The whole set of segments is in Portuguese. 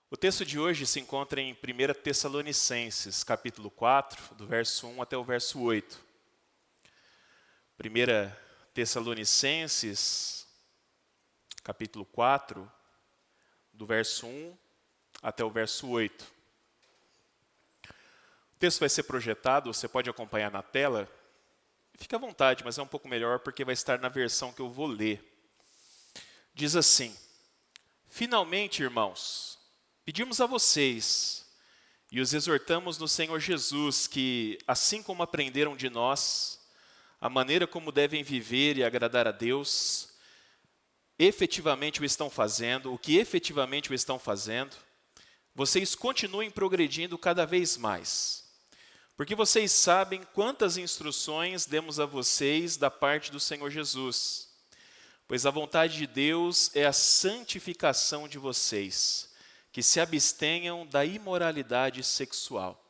O texto de hoje se encontra em 1 Tessalonicenses, capítulo 4, do verso 1 até o verso 8. 1 Tessalonicenses, capítulo 4, do verso 1 até o verso 8. O texto vai ser projetado, você pode acompanhar na tela. Fique à vontade, mas é um pouco melhor porque vai estar na versão que eu vou ler. Diz assim: Finalmente, irmãos, pedimos a vocês e os exortamos no Senhor Jesus que, assim como aprenderam de nós, a maneira como devem viver e agradar a Deus, efetivamente o estão fazendo, o que efetivamente o estão fazendo, vocês continuem progredindo cada vez mais. Porque vocês sabem quantas instruções demos a vocês da parte do Senhor Jesus. Pois a vontade de Deus é a santificação de vocês, que se abstenham da imoralidade sexual.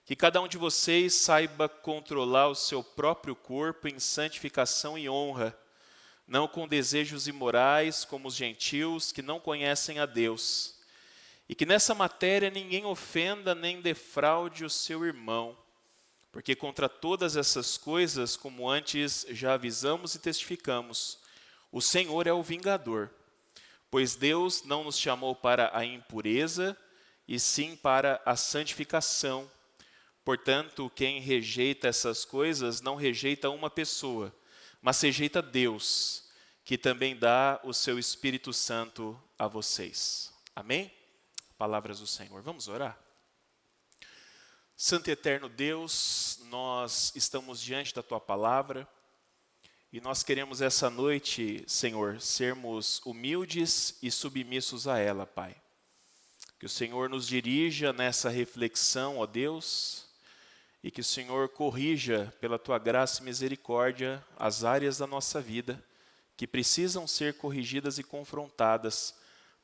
Que cada um de vocês saiba controlar o seu próprio corpo em santificação e honra, não com desejos imorais como os gentios que não conhecem a Deus. E que nessa matéria ninguém ofenda nem defraude o seu irmão, porque contra todas essas coisas, como antes já avisamos e testificamos, o Senhor é o vingador, pois Deus não nos chamou para a impureza, e sim para a santificação. Portanto, quem rejeita essas coisas não rejeita uma pessoa, mas rejeita Deus, que também dá o seu Espírito Santo a vocês. Amém? Palavras do Senhor. Vamos orar? Santo e eterno Deus, nós estamos diante da Tua Palavra e nós queremos essa noite, Senhor, sermos humildes e submissos a ela, Pai. Que o Senhor nos dirija nessa reflexão, ó Deus, e que o Senhor corrija pela Tua graça e misericórdia as áreas da nossa vida que precisam ser corrigidas e confrontadas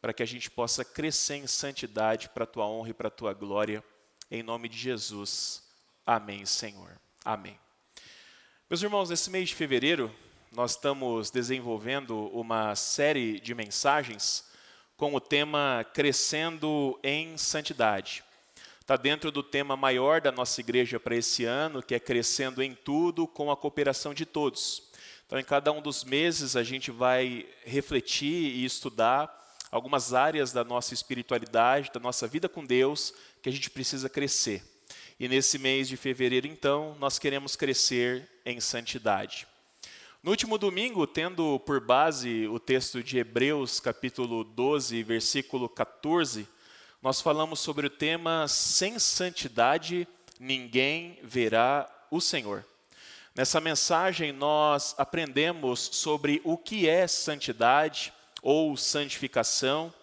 para que a gente possa crescer em santidade para a Tua honra e para a Tua glória. Em nome de Jesus. Amém, Senhor. Amém. Meus irmãos, nesse mês de fevereiro, nós estamos desenvolvendo uma série de mensagens com o tema Crescendo em Santidade. Está dentro do tema maior da nossa igreja para esse ano, que é Crescendo em Tudo com a cooperação de todos. Então, em cada um dos meses, a gente vai refletir e estudar algumas áreas da nossa espiritualidade, da nossa vida com Deus, que a gente precisa crescer. E nesse mês de fevereiro, então, nós queremos crescer em santidade. No último domingo, tendo por base o texto de Hebreus, capítulo 12, versículo 14, nós falamos sobre o tema Sem santidade, ninguém verá o Senhor. Nessa mensagem, nós aprendemos sobre o que é santidade, ou santificação,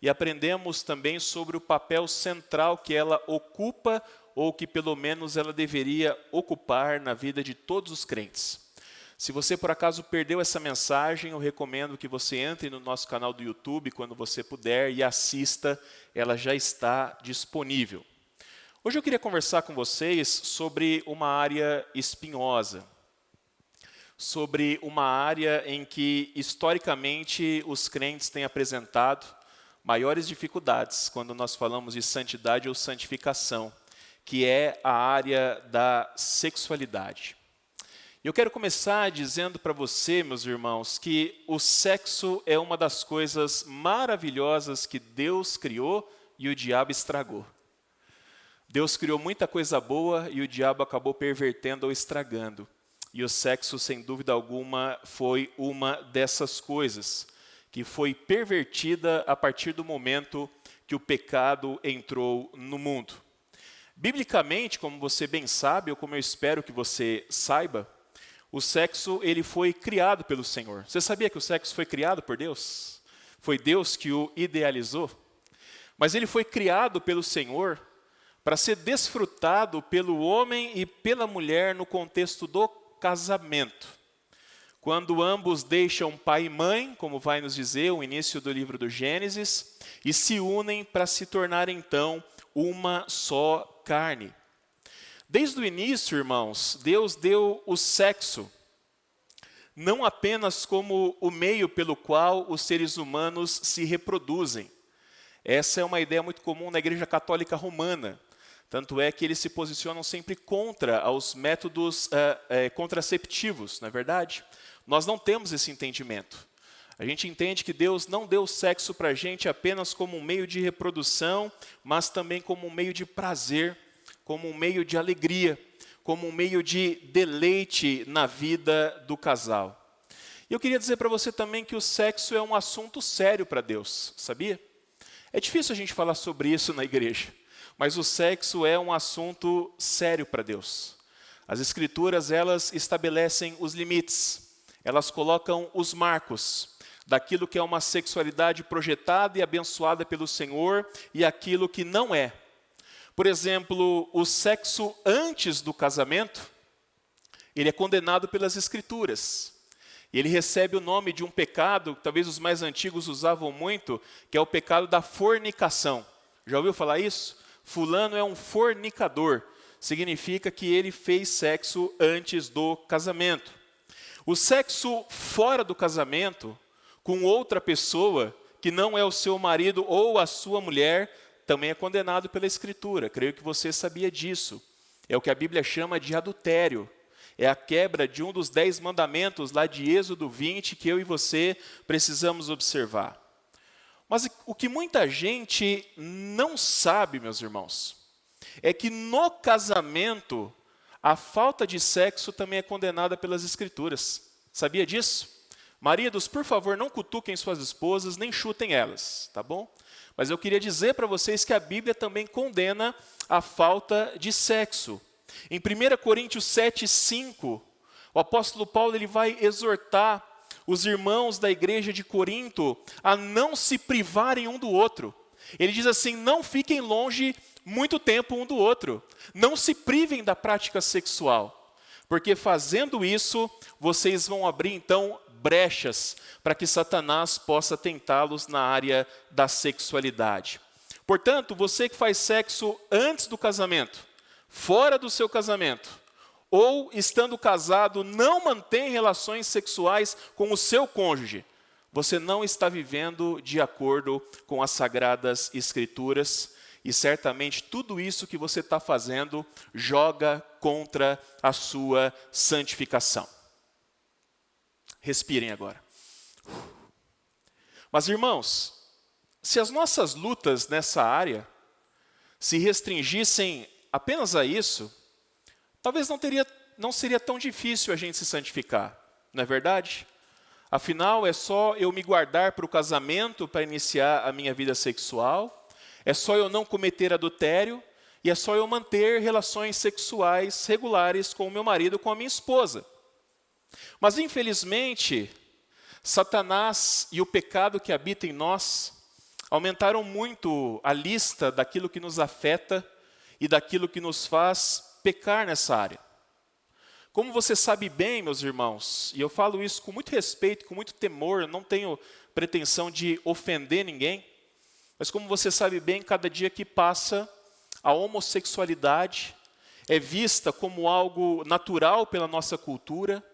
e aprendemos também sobre o papel central que ela ocupa, ou que pelo menos ela deveria ocupar na vida de todos os crentes. Se você por acaso perdeu essa mensagem, eu recomendo que você entre no nosso canal do YouTube quando você puder e assista, ela já está disponível. Hoje eu queria conversar com vocês sobre uma área espinhosa, sobre uma área em que, historicamente, os crentes têm apresentado maiores dificuldades quando nós falamos de santidade ou santificação, que é a área da sexualidade. Eu quero começar dizendo para você, meus irmãos, que o sexo é uma das coisas maravilhosas que Deus criou e o diabo estragou. Deus criou muita coisa boa e o diabo acabou pervertendo ou estragando. E o sexo, sem dúvida alguma, foi uma dessas coisas, que foi pervertida a partir do momento que o pecado entrou no mundo. Biblicamente, como você bem sabe, ou como eu espero que você saiba, o sexo ele foi criado pelo Senhor. Você sabia que o sexo foi criado por Deus? Foi Deus que o idealizou? Mas ele foi criado pelo Senhor para ser desfrutado pelo homem e pela mulher no contexto do casamento. Quando ambos deixam pai e mãe, como vai nos dizer o início do livro do Gênesis, e se unem para se tornar então uma só carne. Desde o início, irmãos, Deus deu o sexo não apenas como o meio pelo qual os seres humanos se reproduzem. Essa é uma ideia muito comum na Igreja Católica Romana. Tanto é que eles se posicionam sempre contra os métodos contraceptivos, não é verdade? Nós não temos esse entendimento. A gente entende que Deus não deu o sexo para a gente apenas como um meio de reprodução, mas também como um meio de prazer, como um meio de alegria, como um meio de deleite na vida do casal. E eu queria dizer para você também que o sexo é um assunto sério para Deus, sabia? É difícil a gente falar sobre isso na igreja, mas o sexo é um assunto sério para Deus. As Escrituras, elas estabelecem os limites, elas colocam os marcos daquilo que é uma sexualidade projetada e abençoada pelo Senhor e aquilo que não é. Por exemplo, o sexo antes do casamento, ele é condenado pelas Escrituras. E ele recebe o nome de um pecado, que talvez os mais antigos usavam muito, que é o pecado da fornicação. Já ouviu falar isso? Fulano é um fornicador. Significa que ele fez sexo antes do casamento. O sexo fora do casamento, com outra pessoa, que não é o seu marido ou a sua mulher, também é condenado pela Escritura. Creio que você sabia disso. É o que a Bíblia chama de adultério. É a quebra de um dos 10 mandamentos lá de Êxodo 20 que eu e você precisamos observar. Mas o que muita gente não sabe, meus irmãos, é que no casamento a falta de sexo também é condenada pelas Escrituras. Sabia disso? Maridos, por favor, não cutuquem suas esposas, nem chutem elas, tá bom? Mas eu queria dizer para vocês que a Bíblia também condena a falta de sexo. Em 1 Coríntios 7:5, o apóstolo Paulo ele vai exortar os irmãos da igreja de Corinto a não se privarem um do outro. Ele diz assim: não fiquem longe muito tempo um do outro. Não se privem da prática sexual, porque fazendo isso, vocês vão abrir então brechas para que Satanás possa tentá-los na área da sexualidade. Portanto, você que faz sexo antes do casamento, fora do seu casamento, ou estando casado, não mantém relações sexuais com o seu cônjuge, você não está vivendo de acordo com as Sagradas Escrituras, e certamente tudo isso que você está fazendo joga contra a sua santificação. Respirem agora. Mas, irmãos, se as nossas lutas nessa área se restringissem apenas a isso, talvez não seria tão difícil a gente se santificar, não é verdade? Afinal, é só eu me guardar para o casamento para iniciar a minha vida sexual, é só eu não cometer adultério, e é só eu manter relações sexuais regulares com o meu marido, com a minha esposa. Mas, infelizmente, Satanás e o pecado que habita em nós aumentaram muito a lista daquilo que nos afeta e daquilo que nos faz pecar nessa área. Como você sabe bem, meus irmãos, e eu falo isso com muito respeito, com muito temor, eu não tenho pretensão de ofender ninguém, mas como você sabe bem, cada dia que passa, a homossexualidade é vista como algo natural pela nossa cultura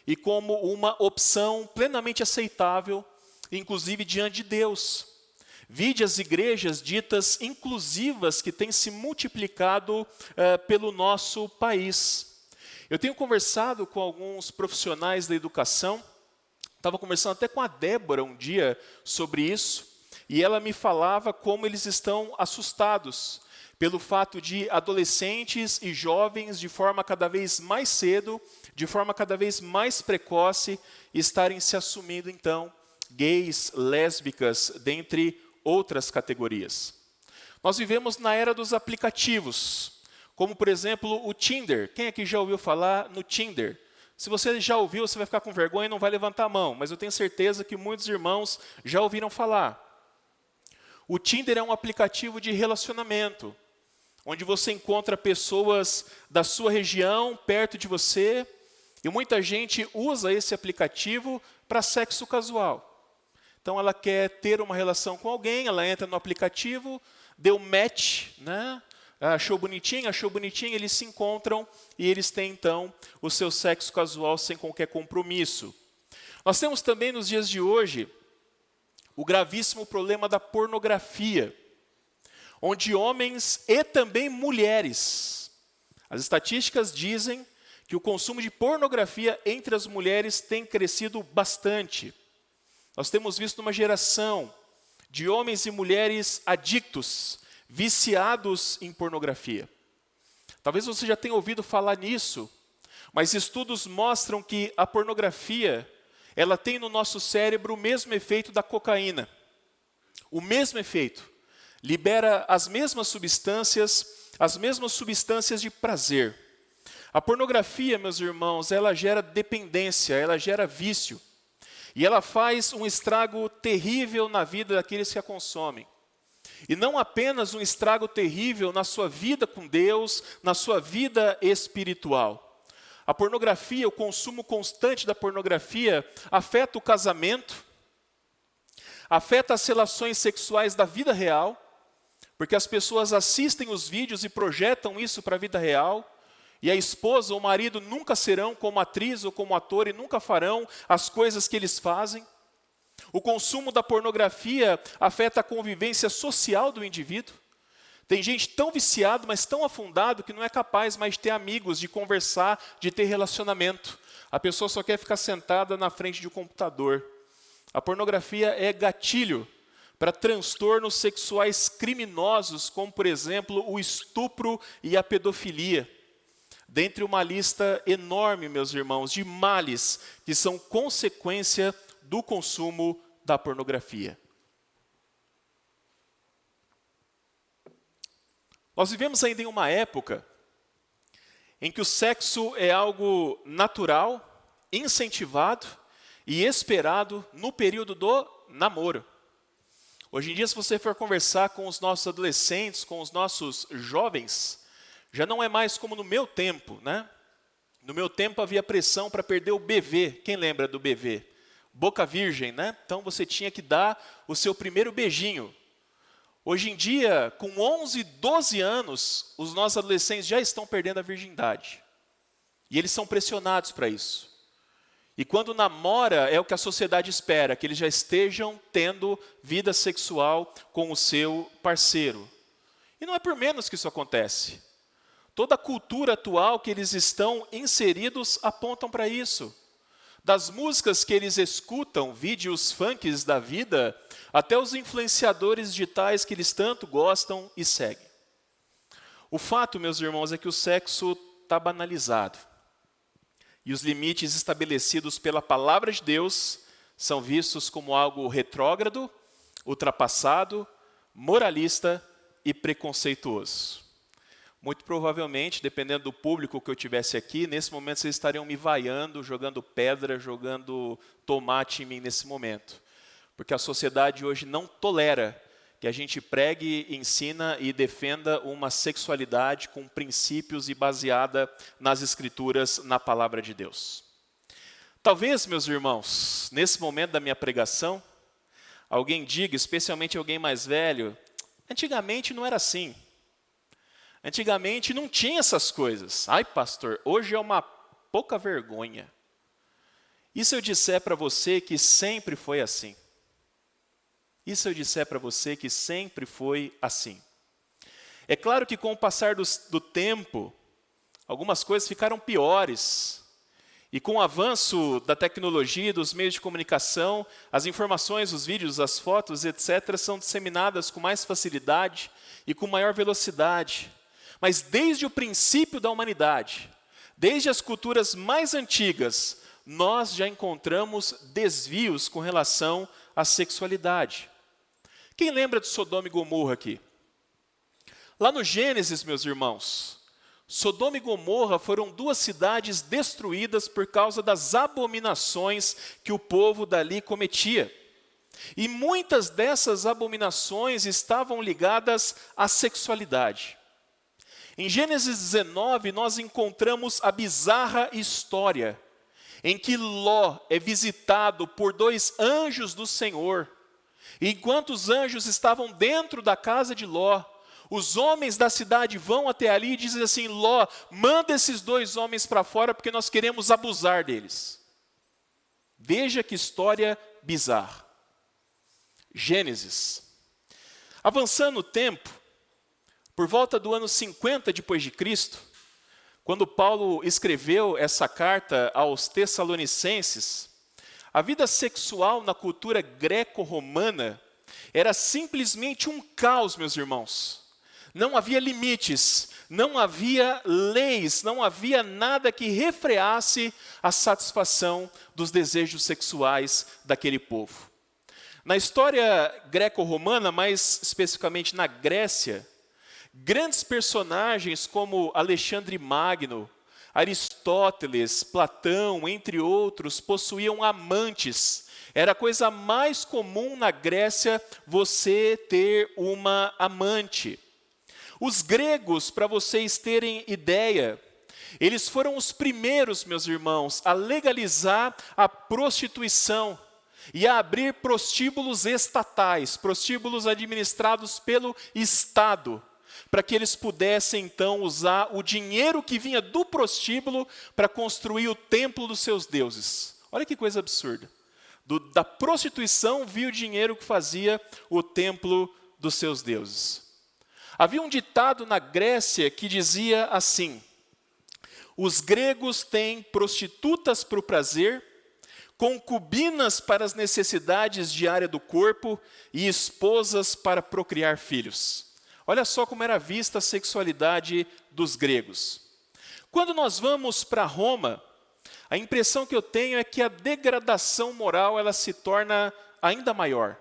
e como uma opção plenamente aceitável, inclusive diante de Deus. Vide as igrejas ditas inclusivas que têm se multiplicado pelo nosso país. Eu tenho conversado com alguns profissionais da educação, estava conversando até com a Débora um dia sobre isso, e ela me falava como eles estão assustados pelo fato de adolescentes e jovens, de forma cada vez mais cedo, de forma cada vez mais precoce, estarem se assumindo, então, gays, lésbicas, dentre outras categorias. Nós vivemos na era dos aplicativos, como, por exemplo, o Tinder. Quem aqui já ouviu falar no Tinder? Se você já ouviu, você vai ficar com vergonha e não vai levantar a mão, mas eu tenho certeza que muitos irmãos já ouviram falar. O Tinder é um aplicativo de relacionamento, onde você encontra pessoas da sua região, perto de você, e muita gente usa esse aplicativo para sexo casual. Então, ela quer ter uma relação com alguém, ela entra no aplicativo, deu match, né? Achou bonitinho, eles se encontram e eles têm, então, o seu sexo casual sem qualquer compromisso. Nós temos também, nos dias de hoje, o gravíssimo problema da pornografia, onde homens e também mulheres, as estatísticas dizem que o consumo de pornografia entre as mulheres tem crescido bastante. Nós temos visto uma geração de homens e mulheres adictos, viciados em pornografia. Talvez você já tenha ouvido falar nisso, mas estudos mostram que a pornografia, ela tem no nosso cérebro o mesmo efeito da cocaína. O mesmo efeito. Libera as mesmas substâncias de prazer. A pornografia, meus irmãos, ela gera dependência, ela gera vício. E ela faz um estrago terrível na vida daqueles que a consomem. E não apenas um estrago terrível na sua vida com Deus, na sua vida espiritual. A pornografia, o consumo constante da pornografia, afeta o casamento, afeta as relações sexuais da vida real, porque as pessoas assistem os vídeos e projetam isso para a vida real, e a esposa ou o marido nunca serão como atriz ou como ator e nunca farão as coisas que eles fazem. O consumo da pornografia afeta a convivência social do indivíduo. Tem gente tão viciado, mas tão afundado, que não é capaz mais de ter amigos, de conversar, de ter relacionamento. A pessoa só quer ficar sentada na frente de um computador. A pornografia é gatilho para transtornos sexuais criminosos, como, por exemplo, o estupro e a pedofilia. Dentre uma lista enorme, meus irmãos, de males que são consequência do consumo da pornografia. Nós vivemos ainda em uma época em que o sexo é algo natural, incentivado e esperado no período do namoro. Hoje em dia, se você for conversar com os nossos adolescentes, com os nossos jovens, já não é mais como no meu tempo, né? No meu tempo havia pressão para perder o BV. Quem lembra do BV? Boca virgem, né? Então você tinha que dar o seu primeiro beijinho. Hoje em dia, com 11, 12 anos, os nossos adolescentes já estão perdendo a virgindade. E eles são pressionados para isso. E quando namora, é o que a sociedade espera, que eles já estejam tendo vida sexual com o seu parceiro. E não é por menos que isso acontece. Toda a cultura atual que eles estão inseridos apontam para isso. Das músicas que eles escutam, vídeos funks da vida, até os influenciadores digitais que eles tanto gostam e seguem. O fato, meus irmãos, é que o sexo está banalizado. E os limites estabelecidos pela palavra de Deus são vistos como algo retrógrado, ultrapassado, moralista e preconceituoso. Muito provavelmente, dependendo do público que eu tivesse aqui, nesse momento vocês estariam me vaiando, jogando pedra, jogando tomate em mim nesse momento. Porque a sociedade hoje não tolera que a gente pregue, ensina e defenda uma sexualidade com princípios e baseada nas Escrituras, na Palavra de Deus. Talvez, meus irmãos, nesse momento da minha pregação, alguém diga, especialmente alguém mais velho, antigamente não era assim. Antigamente não tinha essas coisas. Ai, pastor, hoje é uma pouca vergonha. E se eu disser para você que sempre foi assim? E se eu disser para você que sempre foi assim? É claro que com o passar do tempo, algumas coisas ficaram piores. E com o avanço da tecnologia e dos meios de comunicação, as informações, os vídeos, as fotos, etc., são disseminadas com mais facilidade e com maior velocidade. Mas desde o princípio da humanidade, desde as culturas mais antigas, nós já encontramos desvios com relação à sexualidade. Quem lembra de Sodoma e Gomorra aqui? Lá no Gênesis, meus irmãos, Sodoma e Gomorra foram duas cidades destruídas por causa das abominações que o povo dali cometia. E muitas dessas abominações estavam ligadas à sexualidade. Em Gênesis 19, nós encontramos a bizarra história em que Ló é visitado por dois anjos do Senhor. E enquanto os anjos estavam dentro da casa de Ló, os homens da cidade vão até ali e dizem assim: Ló, manda esses dois homens para fora porque nós queremos abusar deles. Veja que história bizarra. Gênesis. Avançando o tempo, por volta do ano 50 depois de Cristo, quando Paulo escreveu essa carta aos Tessalonicenses, a vida sexual na cultura greco-romana era simplesmente um caos, meus irmãos. Não havia limites, não havia leis, não havia nada que refreasse a satisfação dos desejos sexuais daquele povo. Na história greco-romana, mais especificamente na Grécia, grandes personagens como Alexandre Magno, Aristóteles, Platão, entre outros, possuíam amantes. Era a coisa mais comum na Grécia você ter uma amante. Os gregos, para vocês terem ideia, eles foram os primeiros, meus irmãos, a legalizar a prostituição e a abrir prostíbulos estatais, prostíbulos administrados pelo Estado, para que eles pudessem então usar o dinheiro que vinha do prostíbulo para construir o templo dos seus deuses. Olha que coisa absurda. Da prostituição via o dinheiro que fazia o templo dos seus deuses. Havia um ditado na Grécia que dizia assim: os gregos têm prostitutas para o prazer, concubinas para as necessidades diárias do corpo e esposas para procriar filhos. Olha só como era vista a sexualidade dos gregos. Quando nós vamos para Roma, a impressão que eu tenho é que a degradação moral ela se torna ainda maior.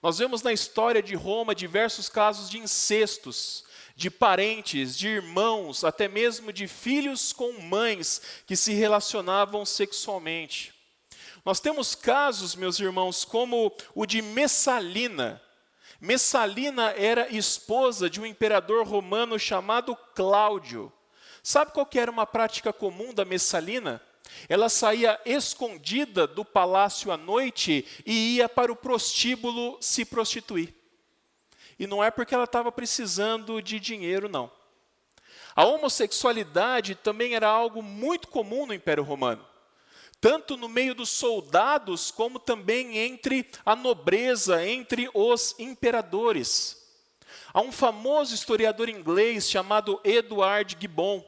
Nós vemos na história de Roma diversos casos de incestos, de parentes, de irmãos, até mesmo de filhos com mães que se relacionavam sexualmente. Nós temos casos, meus irmãos, como o de Messalina. Messalina era esposa de um imperador romano chamado Cláudio. Sabe qual que era uma prática comum da Messalina? Ela saía escondida do palácio à noite e ia para o prostíbulo se prostituir. E não é porque ela estava precisando de dinheiro, não. A homossexualidade também era algo muito comum no Império Romano. Tanto no meio dos soldados, como também entre a nobreza, entre os imperadores. Há um famoso historiador inglês chamado Edward Gibbon,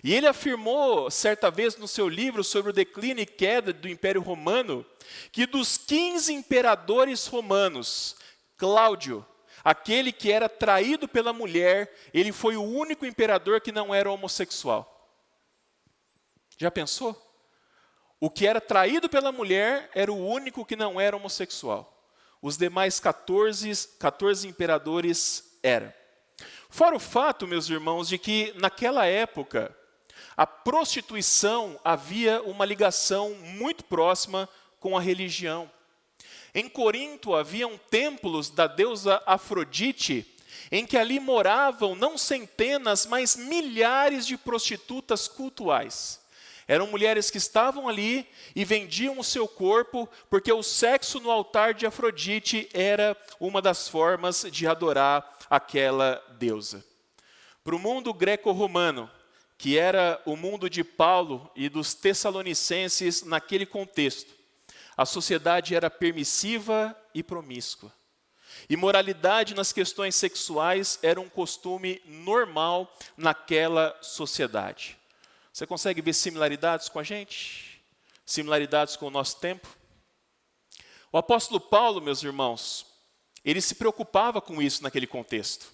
e ele afirmou, certa vez no seu livro sobre o declínio e queda do Império Romano, que dos 15 imperadores romanos, Cláudio, aquele que era traído pela mulher, ele foi o único imperador que não era homossexual. Já pensou? O que era traído pela mulher era o único que não era homossexual. Os demais 14 imperadores eram. Fora o fato, meus irmãos, de que naquela época, a prostituição havia uma ligação muito próxima com a religião. Em Corinto haviam templos da deusa Afrodite, em que ali moravam não centenas, mas milhares de prostitutas cultuais. Eram mulheres que estavam ali e vendiam o seu corpo, porque o sexo no altar de Afrodite era uma das formas de adorar aquela deusa. Para o mundo greco-romano, que era o mundo de Paulo e dos Tessalonicenses naquele contexto, a sociedade era permissiva e promíscua. Imoralidade nas questões sexuais era um costume normal naquela sociedade. Você consegue ver similaridades com a gente? Similaridades com o nosso tempo? O apóstolo Paulo, meus irmãos, ele se preocupava com isso naquele contexto.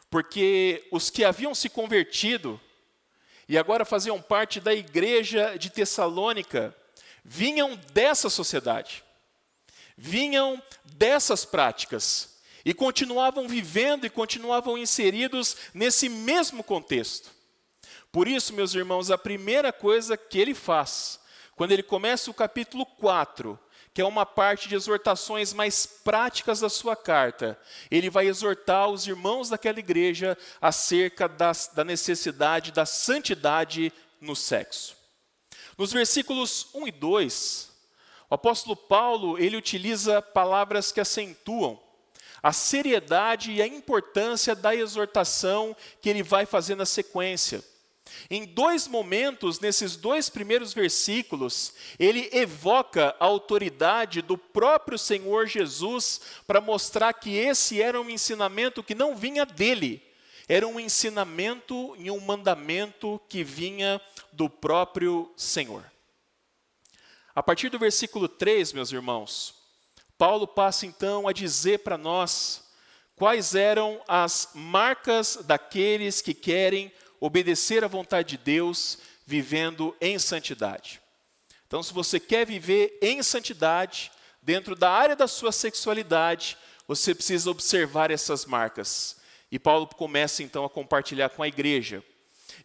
Porque os que haviam se convertido e agora faziam parte da igreja de Tessalônica, vinham dessa sociedade, vinham dessas práticas e continuavam vivendo e continuavam inseridos nesse mesmo contexto. Por isso, meus irmãos, a primeira coisa que ele faz, quando ele começa o capítulo 4, que é uma parte de exortações mais práticas da sua carta, ele vai exortar os irmãos daquela igreja acerca da necessidade da santidade no sexo. Nos versículos 1 e 2, o apóstolo Paulo, ele utiliza palavras que acentuam a seriedade e a importância da exortação que ele vai fazer na sequência. Em dois momentos, nesses dois primeiros versículos, ele evoca a autoridade do próprio Senhor Jesus para mostrar que esse era um ensinamento que não vinha dele, era um ensinamento e um mandamento que vinha do próprio Senhor. A partir do versículo 3, meus irmãos, Paulo passa então a dizer para nós quais eram as marcas daqueles que querem obedecer à vontade de Deus, vivendo em santidade. Então, se você quer viver em santidade, dentro da área da sua sexualidade, você precisa observar essas marcas. E Paulo começa então a compartilhar com a igreja.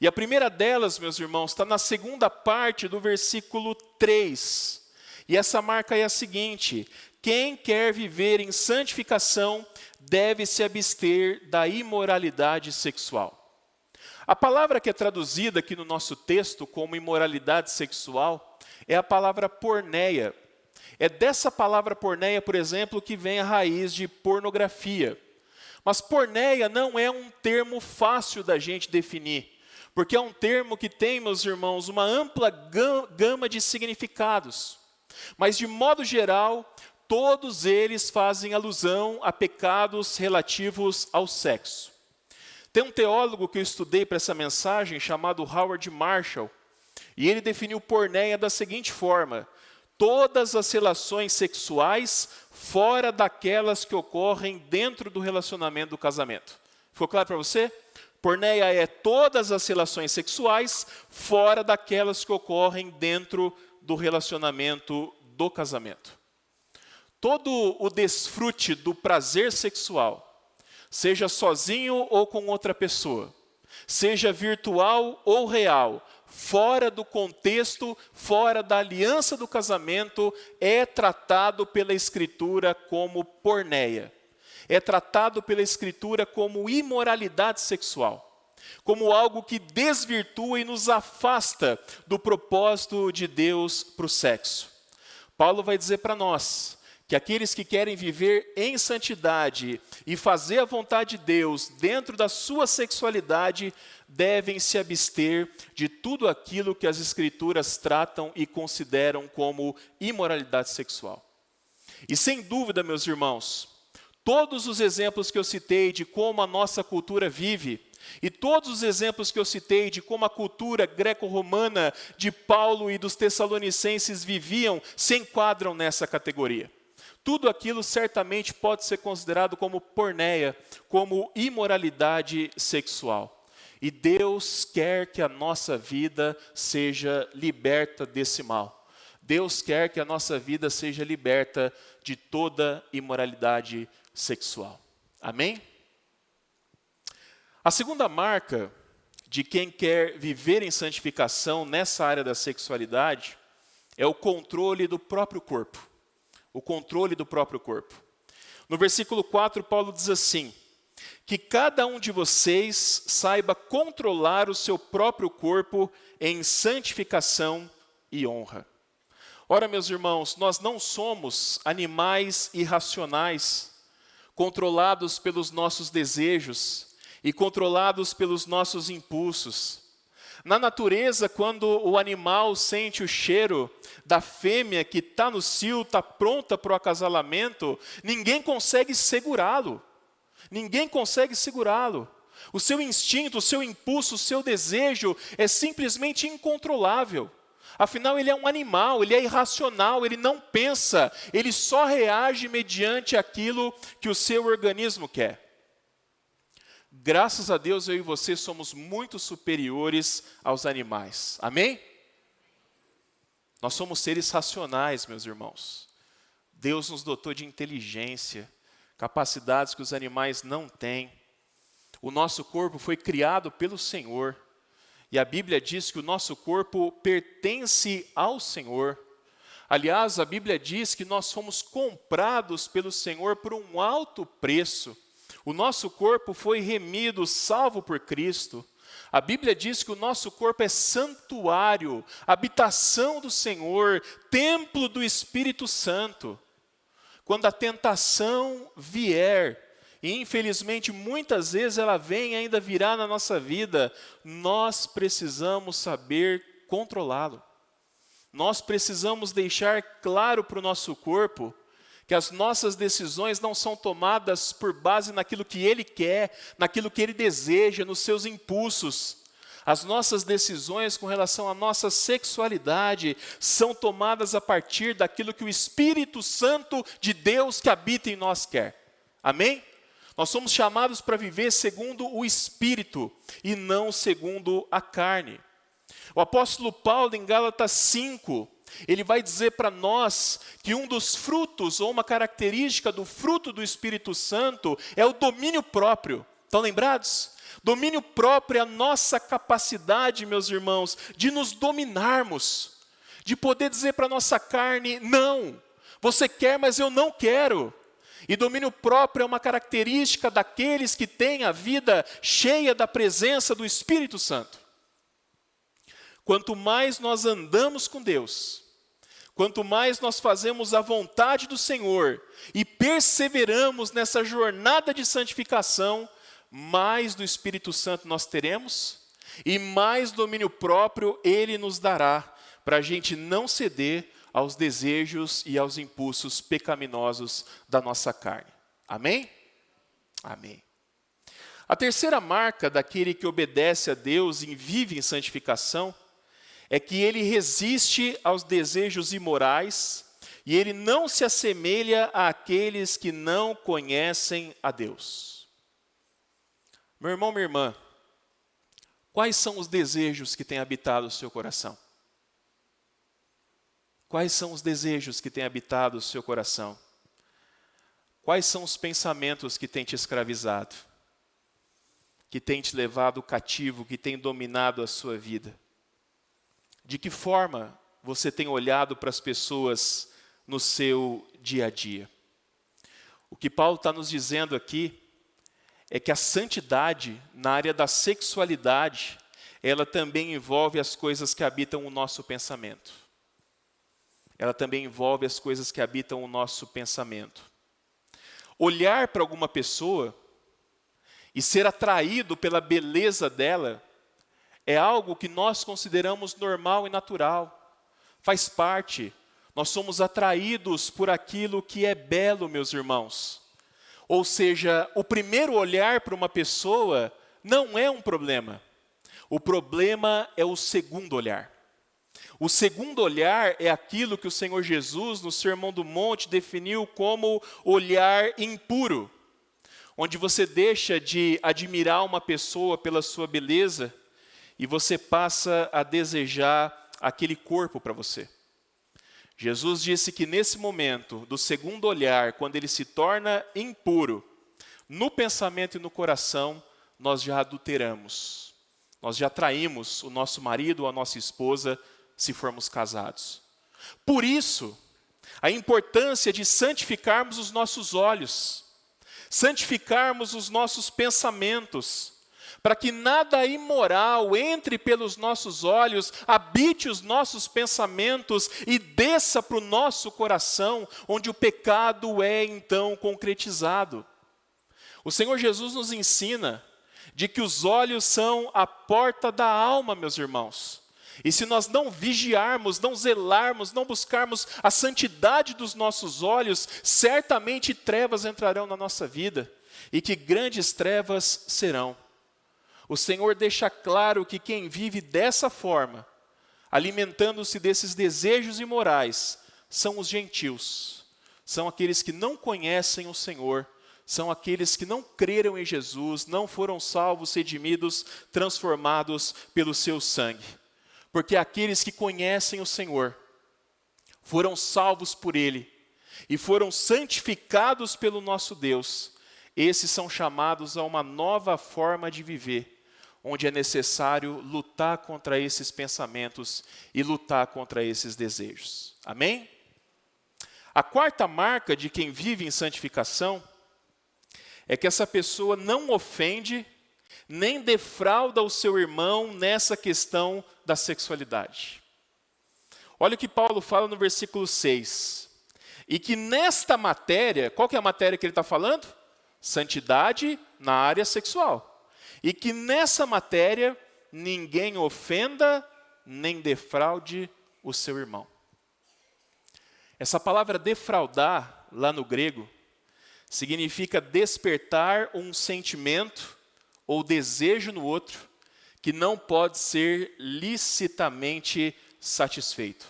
E a primeira delas, meus irmãos, está na segunda parte do versículo 3. E essa marca é a seguinte: quem quer viver em santificação deve se abster da imoralidade sexual. A palavra que é traduzida aqui no nosso texto como imoralidade sexual é a palavra porneia. É dessa palavra porneia, por exemplo, que vem a raiz de pornografia. Mas porneia não é um termo fácil da gente definir, porque é um termo que tem, meus irmãos, uma ampla gama de significados. Mas, de modo geral, todos eles fazem alusão a pecados relativos ao sexo. Tem um teólogo que eu estudei para essa mensagem, chamado Howard Marshall, e ele definiu porneia da seguinte forma: todas as relações sexuais fora daquelas que ocorrem dentro do relacionamento do casamento. Ficou claro para você? Porneia é todas as relações sexuais fora daquelas que ocorrem dentro do relacionamento do casamento. Todo o desfrute do prazer sexual, seja sozinho ou com outra pessoa, seja virtual ou real, fora do contexto, fora da aliança do casamento, é tratado pela Escritura como porneia. É tratado pela Escritura como imoralidade sexual, como algo que desvirtua e nos afasta do propósito de Deus para o sexo. Paulo vai dizer para nós que aqueles que querem viver em santidade e fazer a vontade de Deus dentro da sua sexualidade devem se abster de tudo aquilo que as Escrituras tratam e consideram como imoralidade sexual. E sem dúvida, meus irmãos, todos os exemplos que eu citei de como a nossa cultura vive, e todos os exemplos que eu citei de como a cultura greco-romana de Paulo e dos Tessalonicenses viviam, se enquadram nessa categoria. Tudo aquilo certamente pode ser considerado como porneia, como imoralidade sexual. E Deus quer que a nossa vida seja liberta desse mal. Deus quer que a nossa vida seja liberta de toda imoralidade sexual. Amém? A segunda marca de quem quer viver em santificação nessa área da sexualidade é o controle do próprio corpo. O controle do próprio corpo. No versículo 4, Paulo diz assim: que cada um de vocês saiba controlar o seu próprio corpo em santificação e honra. Ora, meus irmãos, nós não somos animais irracionais, controlados pelos nossos desejos e controlados pelos nossos impulsos. Na natureza, quando o animal sente o cheiro da fêmea que está no cio, está pronta para o acasalamento, ninguém consegue segurá-lo. Ninguém consegue segurá-lo. O seu instinto, o seu impulso, o seu desejo é simplesmente incontrolável. Afinal, ele é um animal, ele é irracional, ele não pensa, ele só reage mediante aquilo que o seu organismo quer. Graças a Deus, eu e você somos muito superiores aos animais. Amém? Nós somos seres racionais, meus irmãos. Deus nos dotou de inteligência, capacidades que os animais não têm. O nosso corpo foi criado pelo Senhor. E a Bíblia diz que o nosso corpo pertence ao Senhor. Aliás, a Bíblia diz que nós fomos comprados pelo Senhor por um alto preço. O nosso corpo foi remido, salvo por Cristo. A Bíblia diz que o nosso corpo é santuário, habitação do Senhor, templo do Espírito Santo. Quando a tentação vier e infelizmente muitas vezes ela vem e ainda virá na nossa vida, nós precisamos saber controlá-lo. Nós precisamos deixar claro para o nosso corpo que as nossas decisões não são tomadas por base naquilo que ele quer, naquilo que ele deseja, nos seus impulsos. As nossas decisões com relação à nossa sexualidade são tomadas a partir daquilo que o Espírito Santo de Deus que habita em nós quer. Amém? Nós somos chamados para viver segundo o Espírito e não segundo a carne. O apóstolo Paulo, em Gálatas 5, ele vai dizer para nós que um dos frutos, ou uma característica do fruto do Espírito Santo, é o domínio próprio. Estão lembrados? Domínio próprio é a nossa capacidade, meus irmãos, de nos dominarmos, de poder dizer para a nossa carne, não, você quer, mas eu não quero. E domínio próprio é uma característica daqueles que têm a vida cheia da presença do Espírito Santo. Quanto mais nós andamos com Deus, quanto mais nós fazemos a vontade do Senhor e perseveramos nessa jornada de santificação, mais do Espírito Santo nós teremos e mais domínio próprio Ele nos dará para a gente não ceder aos desejos e aos impulsos pecaminosos da nossa carne. Amém? Amém. A terceira marca daquele que obedece a Deus e vive em santificação é que ele resiste aos desejos imorais e ele não se assemelha àqueles que não conhecem a Deus. Meu irmão, minha irmã, quais são os desejos que têm habitado o seu coração? Quais são os desejos que têm habitado o seu coração? Quais são os pensamentos que têm te escravizado? Que têm te levado cativo, que têm dominado a sua vida? De que forma você tem olhado para as pessoas no seu dia a dia? O que Paulo está nos dizendo aqui é que a santidade na área da sexualidade, ela também envolve as coisas que habitam o nosso pensamento. Ela também envolve as coisas que habitam o nosso pensamento. Olhar para alguma pessoa e ser atraído pela beleza dela é algo que nós consideramos normal e natural. Faz parte. Nós somos atraídos por aquilo que é belo, meus irmãos. Ou seja, o primeiro olhar para uma pessoa não é um problema. O problema é o segundo olhar. O segundo olhar é aquilo que o Senhor Jesus, no Sermão do Monte, definiu como olhar impuro. Onde você deixa de admirar uma pessoa pela sua beleza e você passa a desejar aquele corpo para você. Jesus disse que nesse momento, do segundo olhar, quando ele se torna impuro, no pensamento e no coração, nós já adulteramos. Nós já traímos o nosso marido ou a nossa esposa, se formos casados. Por isso, a importância de santificarmos os nossos olhos, santificarmos os nossos pensamentos, para que nada imoral entre pelos nossos olhos, habite os nossos pensamentos e desça para o nosso coração, onde o pecado é então concretizado. O Senhor Jesus nos ensina de que os olhos são a porta da alma, meus irmãos. E se nós não vigiarmos, não zelarmos, não buscarmos a santidade dos nossos olhos, certamente trevas entrarão na nossa vida, e que grandes trevas serão. O Senhor deixa claro que quem vive dessa forma, alimentando-se desses desejos imorais, são os gentios, são aqueles que não conhecem o Senhor, são aqueles que não creram em Jesus, não foram salvos, redimidos, transformados pelo seu sangue. Porque aqueles que conhecem o Senhor, foram salvos por Ele, e foram santificados pelo nosso Deus, esses são chamados a uma nova forma de viver, onde é necessário lutar contra esses pensamentos e lutar contra esses desejos. Amém? A quarta marca de quem vive em santificação é que essa pessoa não ofende nem defrauda o seu irmão nessa questão da sexualidade. Olha o que Paulo fala no versículo 6. E que nesta matéria, qual que é a matéria que ele está falando? Santidade na área sexual. E que nessa matéria ninguém ofenda nem defraude o seu irmão. Essa palavra defraudar, lá no grego, significa despertar um sentimento ou desejo no outro que não pode ser licitamente satisfeito.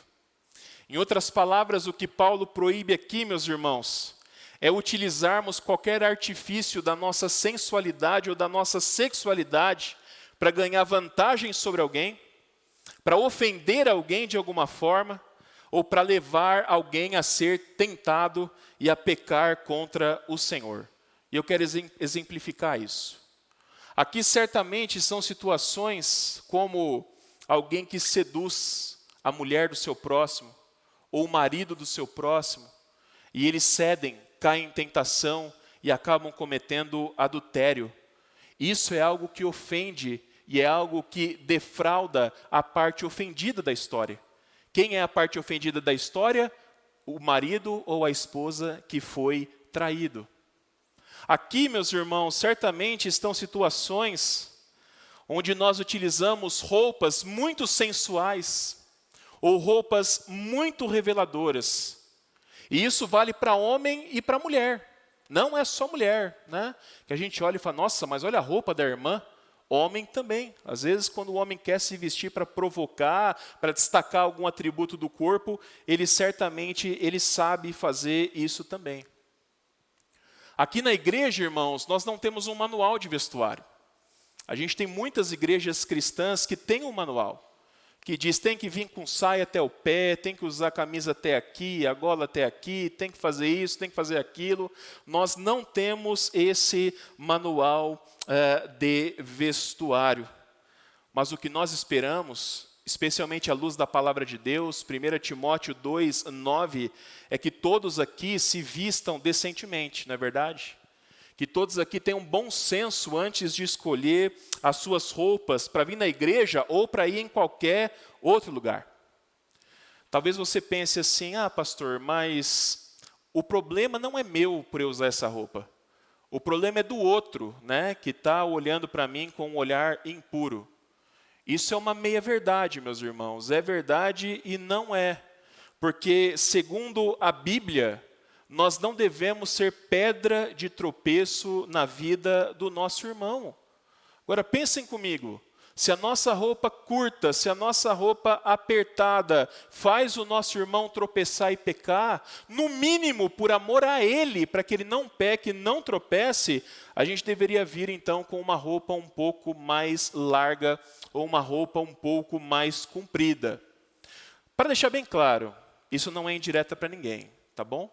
Em outras palavras, o que Paulo proíbe aqui, meus irmãos, é utilizarmos qualquer artifício da nossa sensualidade ou da nossa sexualidade para ganhar vantagem sobre alguém, para ofender alguém de alguma forma, ou para levar alguém a ser tentado e a pecar contra o Senhor. E eu quero exemplificar isso. Aqui certamente são situações como alguém que seduz a mulher do seu próximo, ou o marido do seu próximo, e eles cedem, caem em tentação e acabam cometendo adultério. Isso é algo que ofende e é algo que defrauda a parte ofendida da história. Quem é a parte ofendida da história? O marido ou a esposa que foi traído. Aqui, meus irmãos, certamente estão situações onde nós utilizamos roupas muito sensuais ou roupas muito reveladoras. E isso vale para homem e para mulher. Não é só mulher, né? Que a gente olha e fala, nossa, mas olha a roupa da irmã. Homem também. Às vezes, quando o homem quer se vestir para provocar, para destacar algum atributo do corpo, ele sabe fazer isso também. Aqui na igreja, irmãos, nós não temos um manual de vestuário. A gente tem muitas igrejas cristãs que têm um manual, que diz tem que vir com saia até o pé, tem que usar a camisa até aqui, a gola até aqui, tem que fazer isso, tem que fazer aquilo. Nós não temos esse manual de vestuário. Mas o que nós esperamos, especialmente à luz da palavra de Deus, 1 Timóteo 2:9, é que todos aqui se vistam decentemente, não é verdade? Que todos aqui tenham um bom senso antes de escolher as suas roupas para vir na igreja ou para ir em qualquer outro lugar. Talvez você pense assim, pastor, mas o problema não é meu por eu usar essa roupa. O problema é do outro, né, que está olhando para mim com um olhar impuro. Isso é uma meia-verdade, meus irmãos. É verdade e não é. Porque, segundo a Bíblia, nós não devemos ser pedra de tropeço na vida do nosso irmão. Agora, pensem comigo. Se a nossa roupa curta, se a nossa roupa apertada faz o nosso irmão tropeçar e pecar, no mínimo, por amor a ele, para que ele não peque, não tropece, a gente deveria vir então com uma roupa um pouco mais larga ou uma roupa um pouco mais comprida. Para deixar bem claro, isso não é indireta para ninguém, tá bom?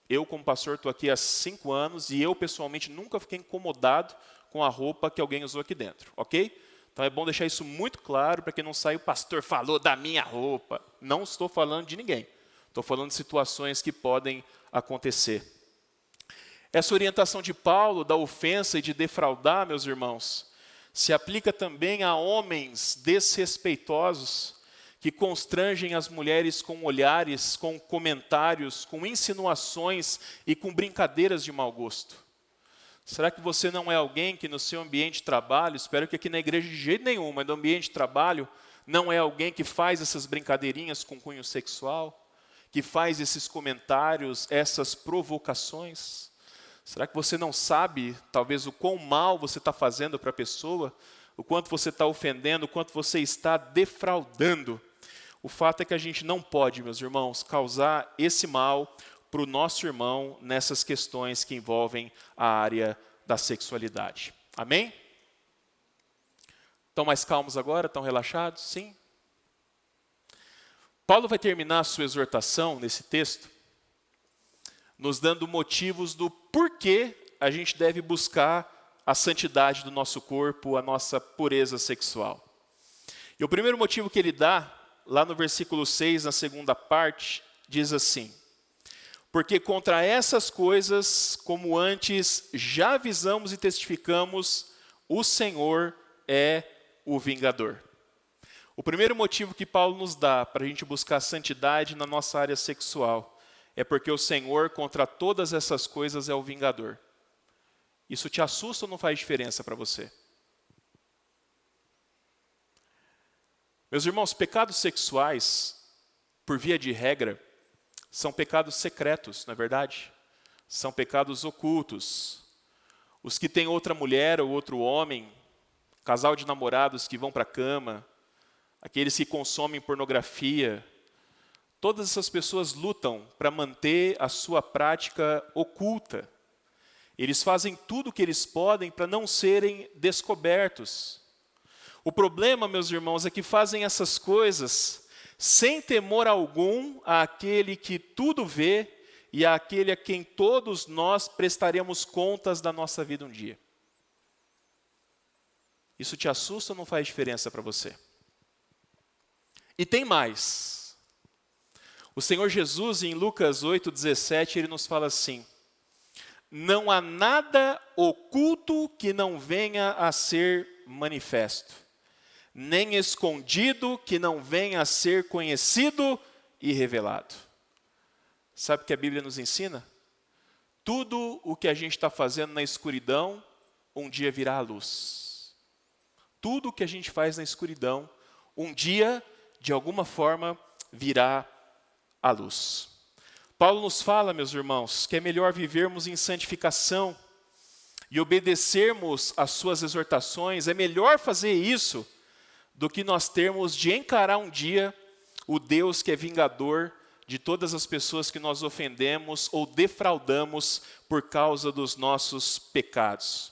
Eu, como pastor, estou aqui há 5 anos e eu, pessoalmente, nunca fiquei incomodado com a roupa que alguém usou aqui dentro, ok? Então é bom deixar isso muito claro para que não saia o pastor falou da minha roupa. Não estou falando de ninguém. Estou falando de situações que podem acontecer. Essa orientação de Paulo da ofensa e de defraudar, meus irmãos, se aplica também a homens desrespeitosos que constrangem as mulheres com olhares, com comentários, com insinuações e com brincadeiras de mau gosto. Será que você não é alguém que no seu ambiente de trabalho, espero que aqui na igreja de jeito nenhum, mas no ambiente de trabalho, não é alguém que faz essas brincadeirinhas com cunho sexual, que faz esses comentários, essas provocações? Será que você não sabe, talvez, o quão mal você está fazendo para a pessoa, o quanto você está ofendendo, o quanto você está defraudando? O fato é que a gente não pode, meus irmãos, causar esse mal para o nosso irmão nessas questões que envolvem a área da sexualidade. Amém? Estão mais calmos agora? Estão relaxados? Sim? Paulo vai terminar a sua exortação nesse texto, nos dando motivos do porquê a gente deve buscar a santidade do nosso corpo, a nossa pureza sexual. E o primeiro motivo que ele dá, lá no versículo 6, na segunda parte, diz assim: porque contra essas coisas, como antes já avisamos e testificamos, o Senhor é o vingador. O primeiro motivo que Paulo nos dá para a gente buscar santidade na nossa área sexual é porque o Senhor, contra todas essas coisas, é o vingador. Isso te assusta ou não faz diferença para você? Meus irmãos, pecados sexuais, por via de regra, são pecados secretos, não é verdade? São pecados ocultos. Os que têm outra mulher ou outro homem, casal de namorados que vão para a cama, aqueles que consomem pornografia, todas essas pessoas lutam para manter a sua prática oculta. Eles fazem tudo o que eles podem para não serem descobertos. O problema, meus irmãos, é que fazem essas coisas sem temor algum àquele que tudo vê e àquele a quem todos nós prestaremos contas da nossa vida um dia. Isso te assusta ou não faz diferença para você? E tem mais. O Senhor Jesus, em Lucas 8,17, ele nos fala assim: não há nada oculto que não venha a ser manifesto, nem escondido que não venha a ser conhecido e revelado. Sabe o que a Bíblia nos ensina? Tudo o que a gente está fazendo na escuridão, um dia virá à luz. Tudo o que a gente faz na escuridão, um dia, de alguma forma, virá à luz. Paulo nos fala, meus irmãos, que é melhor vivermos em santificação e obedecermos às suas exortações. É melhor fazer isso do que nós termos de encarar um dia o Deus que é vingador de todas as pessoas que nós ofendemos ou defraudamos por causa dos nossos pecados.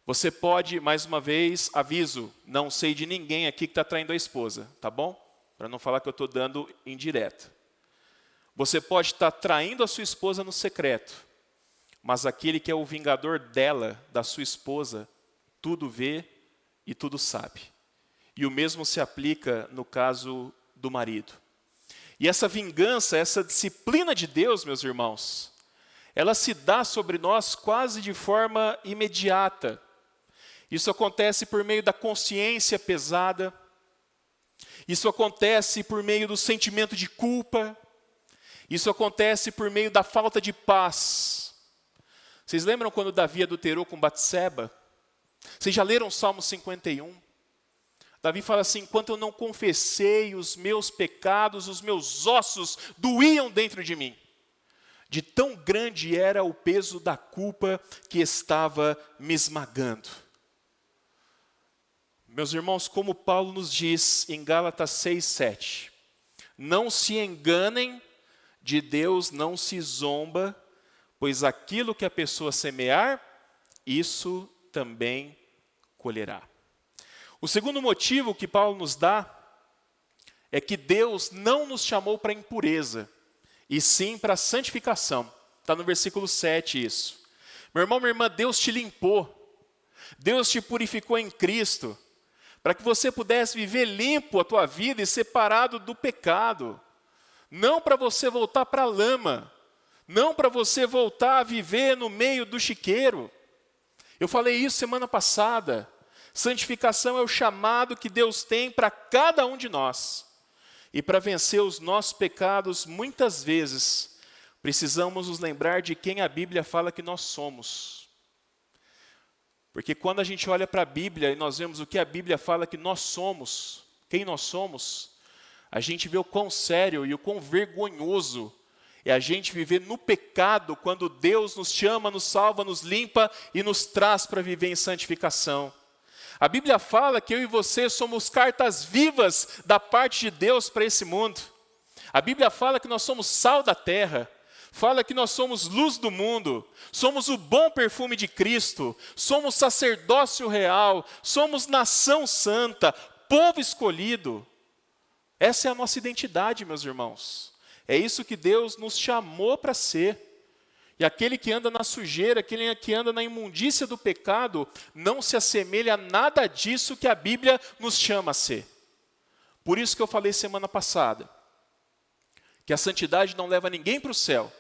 Você pode, mais uma vez, aviso, não sei de ninguém aqui que está traindo a esposa, tá bom? Para não falar que eu estou dando indireta. Você pode estar traindo a sua esposa no secreto, mas aquele que é o vingador dela, da sua esposa, tudo vê e tudo sabe. E o mesmo se aplica no caso do marido. E essa vingança, essa disciplina de Deus, meus irmãos, ela se dá sobre nós quase de forma imediata. Isso acontece por meio da consciência pesada. Isso acontece por meio do sentimento de culpa. Isso acontece por meio da falta de paz. Vocês lembram quando Davi adulterou com Batseba? Vocês já leram o Salmo 51? Davi fala assim: enquanto eu não confessei os meus pecados, os meus ossos doíam dentro de mim. De tão grande era o peso da culpa que estava me esmagando. Meus irmãos, como Paulo nos diz em Gálatas 6:7, não se enganem, de Deus não se zomba, pois aquilo que a pessoa semear, isso também colherá. O segundo motivo que Paulo nos dá é que Deus não nos chamou para impureza, e sim para santificação. Está no versículo 7 isso. Meu irmão, minha irmã, Deus te limpou. Deus te purificou em Cristo, para que você pudesse viver limpo a tua vida e separado do pecado. Não para você voltar para a lama, não para você voltar a viver no meio do chiqueiro. Eu falei isso semana passada. Santificação é o chamado que Deus tem para cada um de nós. E para vencer os nossos pecados, muitas vezes, precisamos nos lembrar de quem a Bíblia fala que nós somos. Porque quando a gente olha para a Bíblia e nós vemos o que a Bíblia fala que nós somos, quem nós somos, a gente vê o quão sério e o quão vergonhoso é a gente viver no pecado quando Deus nos chama, nos salva, nos limpa e nos traz para viver em santificação. A Bíblia fala que eu e você somos cartas vivas da parte de Deus para esse mundo. A Bíblia fala que nós somos sal da terra, fala que nós somos luz do mundo, somos o bom perfume de Cristo, somos sacerdócio real, somos nação santa, povo escolhido. Essa é a nossa identidade, meus irmãos. É isso que Deus nos chamou para ser. E aquele que anda na sujeira, aquele que anda na imundícia do pecado, não se assemelha a nada disso que a Bíblia nos chama a ser. Por isso que eu falei semana passada, que a santidade não leva ninguém para o céu,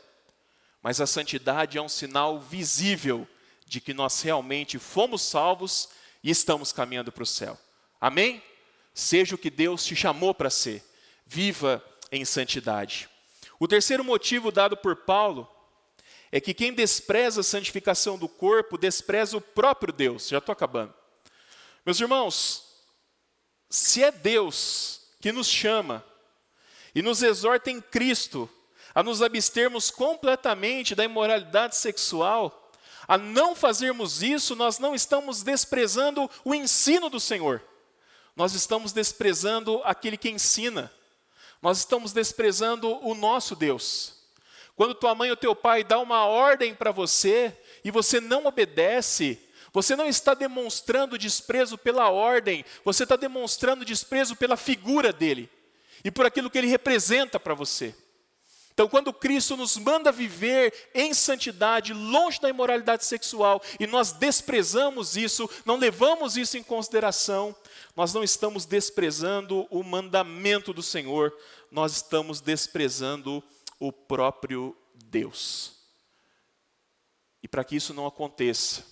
mas a santidade é um sinal visível de que nós realmente fomos salvos e estamos caminhando para o céu. Amém? Seja o que Deus te chamou para ser. Viva em santidade. O terceiro motivo dado por Paulo é que quem despreza a santificação do corpo, despreza o próprio Deus. Já estou acabando. Meus irmãos, se é Deus que nos chama e nos exorta em Cristo a nos abstermos completamente da imoralidade sexual, a não fazermos isso, nós não estamos desprezando o ensino do Senhor. Nós estamos desprezando aquele que ensina. Nós estamos desprezando o nosso Deus. Quando tua mãe ou teu pai dá uma ordem para você e você não obedece, você não está demonstrando desprezo pela ordem, você está demonstrando desprezo pela figura dele e por aquilo que ele representa para você. Então, quando Cristo nos manda viver em santidade, longe da imoralidade sexual, e nós desprezamos isso, não levamos isso em consideração, nós não estamos desprezando o mandamento do Senhor, nós estamos desprezando o próprio Deus. E para que isso não aconteça,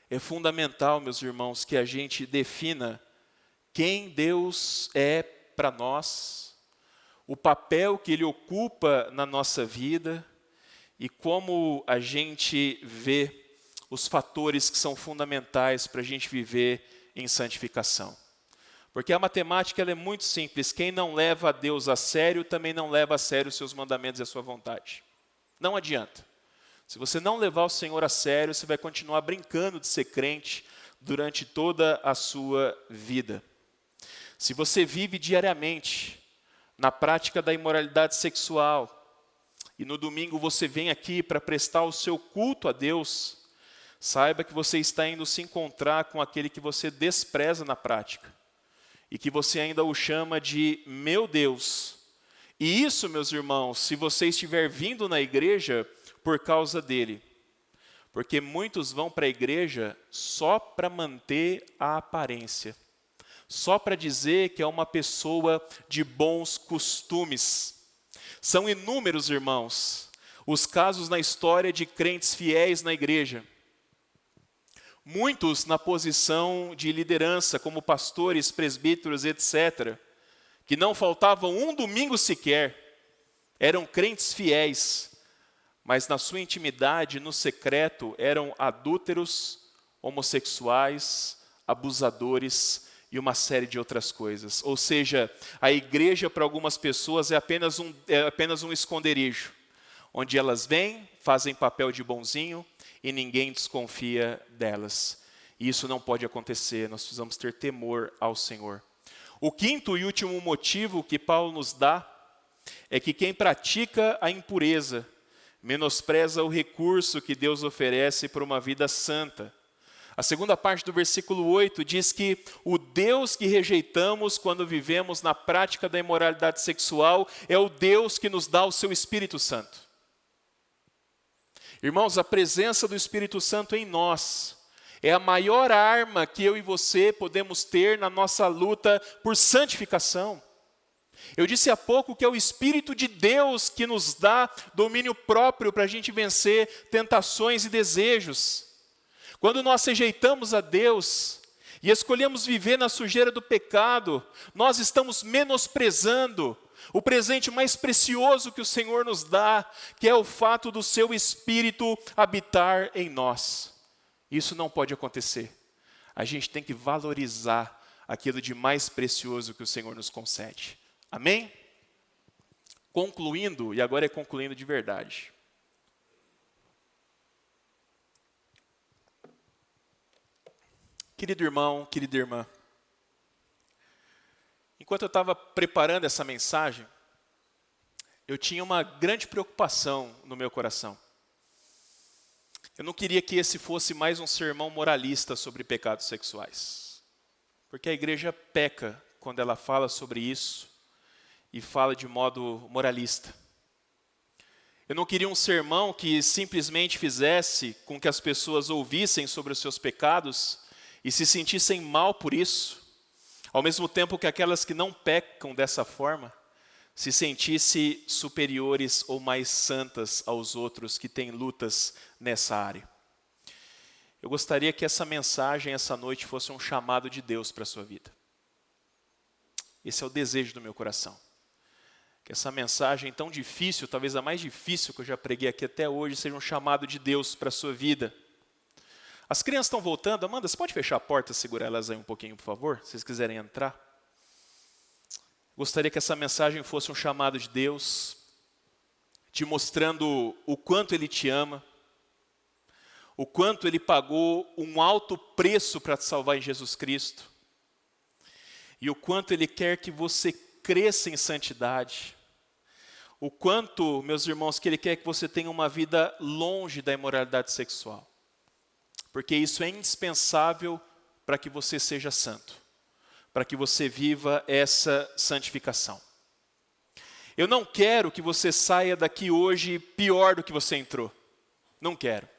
é fundamental, meus irmãos, que a gente defina quem Deus é para nós, o papel que Ele ocupa na nossa vida e como a gente vê os fatores que são fundamentais para a gente viver em santificação. Porque a matemática ela é muito simples, quem não leva a Deus a sério, também não leva a sério os seus mandamentos e a sua vontade. Não adianta. Se você não levar o Senhor a sério, você vai continuar brincando de ser crente durante toda a sua vida. Se você vive diariamente na prática da imoralidade sexual, e no domingo você vem aqui para prestar o seu culto a Deus, saiba que você está indo se encontrar com aquele que você despreza na prática, e que você ainda o chama de meu Deus. E isso, meus irmãos, se você estiver vindo na igreja por causa dele, porque muitos vão para a igreja só para manter a aparência, só para dizer que é uma pessoa de bons costumes. São inúmeros, irmãos, os casos na história de crentes fiéis na igreja. Muitos na posição de liderança, como pastores, presbíteros, etc., que não faltavam um domingo sequer, eram crentes fiéis, mas na sua intimidade, no secreto, eram adúlteros, homossexuais, abusadores, e uma série de outras coisas. Ou seja, a igreja para algumas pessoas é apenas um esconderijo, onde elas vêm, fazem papel de bonzinho e ninguém desconfia delas. E isso não pode acontecer, nós precisamos ter temor ao Senhor. O quinto e último motivo que Paulo nos dá é que quem pratica a impureza menospreza o recurso que Deus oferece para uma vida santa. A segunda parte do versículo 8 diz que o Deus que rejeitamos quando vivemos na prática da imoralidade sexual é o Deus que nos dá o seu Espírito Santo. Irmãos, a presença do Espírito Santo em nós é a maior arma que eu e você podemos ter na nossa luta por santificação. Eu disse há pouco que é o Espírito de Deus que nos dá domínio próprio para a gente vencer tentações e desejos. Quando nós rejeitamos a Deus e escolhemos viver na sujeira do pecado, nós estamos menosprezando o presente mais precioso que o Senhor nos dá, que é o fato do seu Espírito habitar em nós. Isso não pode acontecer. A gente tem que valorizar aquilo de mais precioso que o Senhor nos concede. Amém? Concluindo, e agora é concluindo de verdade. Querido irmão, querida irmã, enquanto eu estava preparando essa mensagem, eu tinha uma grande preocupação no meu coração. Eu não queria que esse fosse mais um sermão moralista sobre pecados sexuais, porque a igreja peca quando ela fala sobre isso e fala de modo moralista. Eu não queria um sermão que simplesmente fizesse com que as pessoas ouvissem sobre os seus pecados e se sentissem mal por isso, ao mesmo tempo que aquelas que não pecam dessa forma, se sentissem superiores ou mais santas aos outros que têm lutas nessa área. Eu gostaria que essa mensagem, essa noite, fosse um chamado de Deus para a sua vida. Esse é o desejo do meu coração. Que essa mensagem tão difícil, talvez a mais difícil que eu já preguei aqui até hoje, seja um chamado de Deus para a sua vida. As crianças estão voltando. Amanda, você pode fechar a porta e segurar elas aí um pouquinho, por favor? Se vocês quiserem entrar. Gostaria que essa mensagem fosse um chamado de Deus, te mostrando o quanto Ele te ama, o quanto Ele pagou um alto preço para te salvar em Jesus Cristo, e o quanto Ele quer que você cresça em santidade, o quanto, meus irmãos, que Ele quer que você tenha uma vida longe da imoralidade sexual, porque isso é indispensável para que você seja santo, para que você viva essa santificação. Eu não quero que você saia daqui hoje pior do que você entrou. Não quero.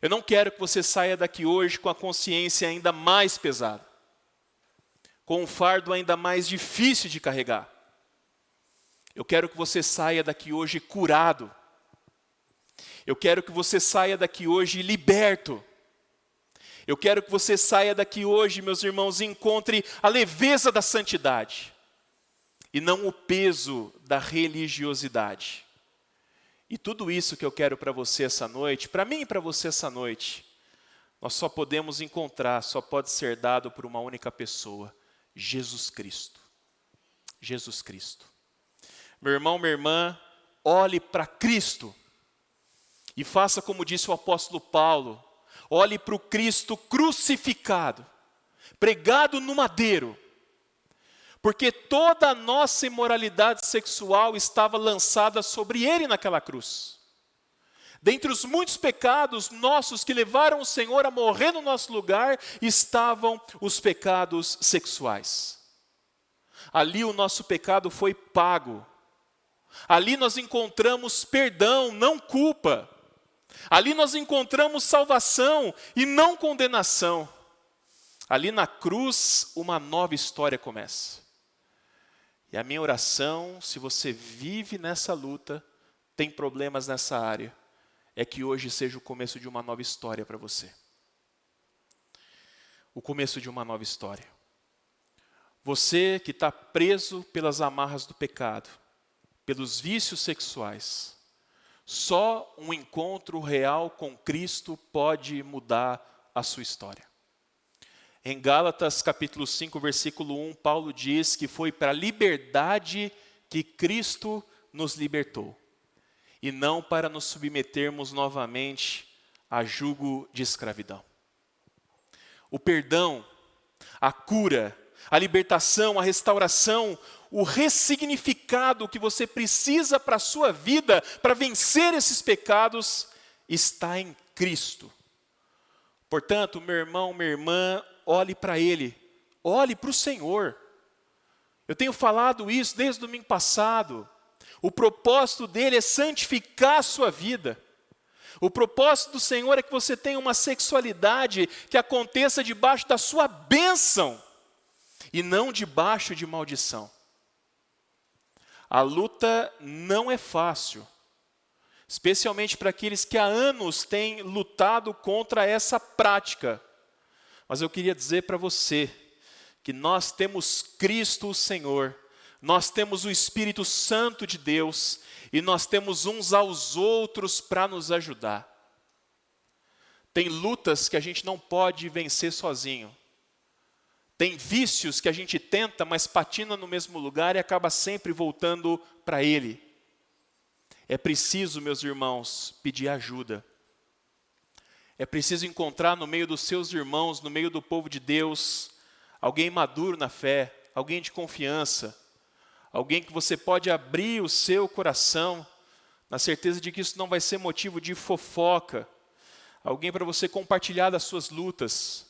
Eu não quero que você saia daqui hoje com a consciência ainda mais pesada, com um fardo ainda mais difícil de carregar. Eu quero que você saia daqui hoje curado. Eu quero que você saia daqui hoje liberto. Eu quero que você saia daqui hoje, meus irmãos, e encontre a leveza da santidade e não o peso da religiosidade. E tudo isso que eu quero para você essa noite, para mim e para você essa noite, nós só podemos encontrar, só pode ser dado por uma única pessoa, Jesus Cristo. Jesus Cristo. Meu irmão, minha irmã, olhe para Cristo e faça como disse o apóstolo Paulo, olhe para o Cristo crucificado, pregado no madeiro, porque toda a nossa imoralidade sexual estava lançada sobre Ele naquela cruz. Dentre os muitos pecados nossos que levaram o Senhor a morrer no nosso lugar, estavam os pecados sexuais. Ali o nosso pecado foi pago. Ali nós encontramos perdão, não culpa. Ali nós encontramos salvação e não condenação. Ali na cruz, uma nova história começa. E a minha oração, se você vive nessa luta, tem problemas nessa área, é que hoje seja o começo de uma nova história para você. O começo de uma nova história. Você que está preso pelas amarras do pecado, pelos vícios sexuais, só um encontro real com Cristo pode mudar a sua história. Em Gálatas capítulo 5, versículo 1, Paulo diz que foi para a liberdade que Cristo nos libertou, e não para nos submetermos novamente a jugo de escravidão. O perdão, a cura, a libertação, a restauração, o ressignificado que você precisa para a sua vida, para vencer esses pecados, está em Cristo. Portanto, meu irmão, minha irmã, olhe para Ele, olhe para o Senhor. Eu tenho falado isso desde o domingo passado. O propósito dele é santificar a sua vida. O propósito do Senhor é que você tenha uma sexualidade que aconteça debaixo da sua bênção e não debaixo de maldição. A luta não é fácil, especialmente para aqueles que há anos têm lutado contra essa prática. Mas eu queria dizer para você que nós temos Cristo o Senhor, nós temos o Espírito Santo de Deus e nós temos uns aos outros para nos ajudar. Tem lutas que a gente não pode vencer sozinho. Tem vícios que a gente tenta, mas patina no mesmo lugar e acaba sempre voltando para Ele. É preciso, meus irmãos, pedir ajuda. É preciso encontrar no meio dos seus irmãos, no meio do povo de Deus, alguém maduro na fé, alguém de confiança, alguém que você pode abrir o seu coração, na certeza de que isso não vai ser motivo de fofoca, alguém para você compartilhar das suas lutas,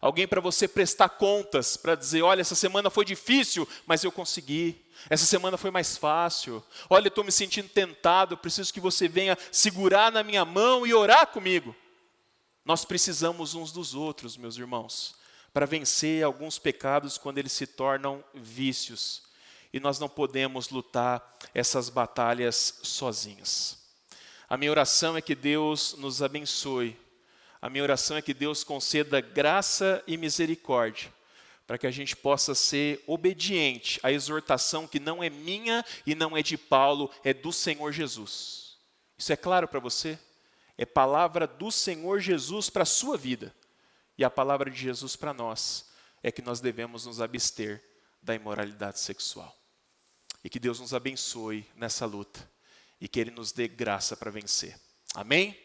alguém para você prestar contas, para dizer, olha, essa semana foi difícil, mas eu consegui. Essa semana foi mais fácil. Olha, eu estou me sentindo tentado, preciso que você venha segurar na minha mão e orar comigo. Nós precisamos uns dos outros, meus irmãos, para vencer alguns pecados quando eles se tornam vícios. E nós não podemos lutar essas batalhas sozinhos. A minha oração é que Deus nos abençoe. A minha oração é que Deus conceda graça e misericórdia, para que a gente possa ser obediente à exortação que não é minha e não é de Paulo, é do Senhor Jesus. Isso é claro para você? É palavra do Senhor Jesus para a sua vida. E a palavra de Jesus para nós é que nós devemos nos abster da imoralidade sexual. E que Deus nos abençoe nessa luta e que Ele nos dê graça para vencer. Amém?